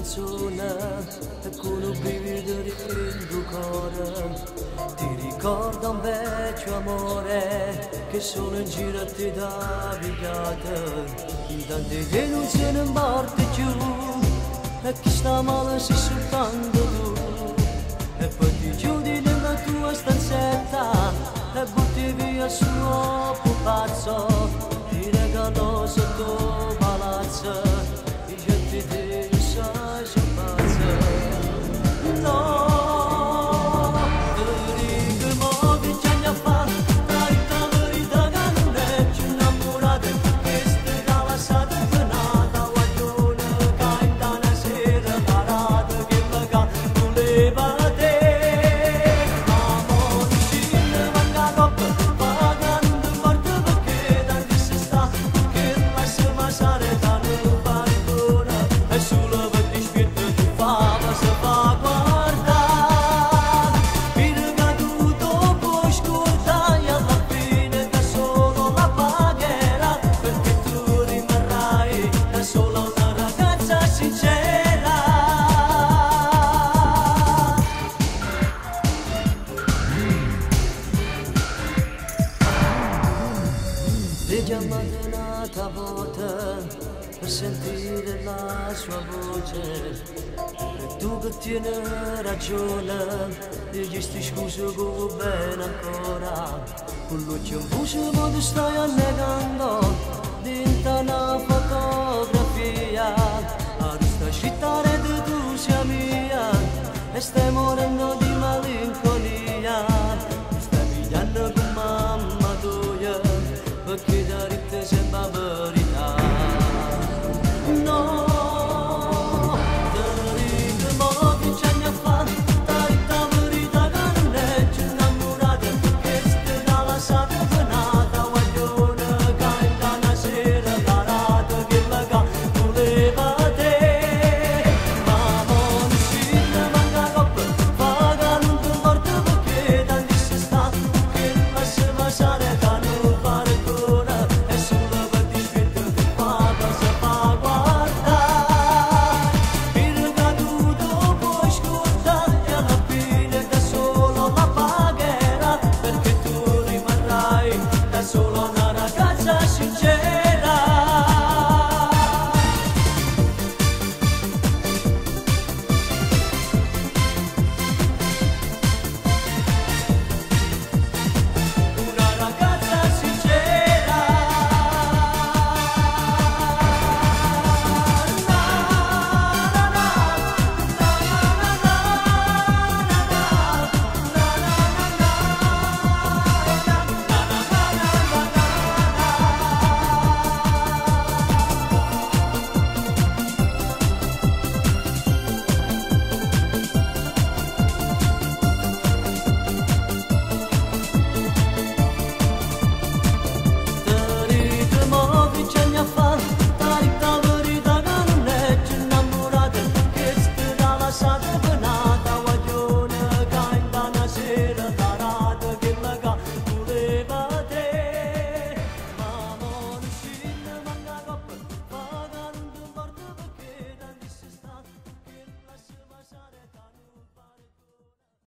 canzone e con un brivido il tuo cuore ti ricorda un vecchio amore che solo in giro ti dà vigliata in tante delusioni morte giù e chi sta male sei soltanto tu e poi ti chiudi nella tua stanzetta e butti via il suo pupazzo ti regalò sotto palazzo i getti di sai pazzo no ti ricordo che ci hanno fatto tra i tavoli da canne ci innamorate che stai lasciate penata guaglione canta una sera parata che vaga voleva chiamate un'altra volta per sentire la sua voce e tu che tieni ragione e gli sti scusi come bene ancora con l'occhio in voce ma ti stai annegando dentro una fotografia a questa città di tu sia mia e stai morendo di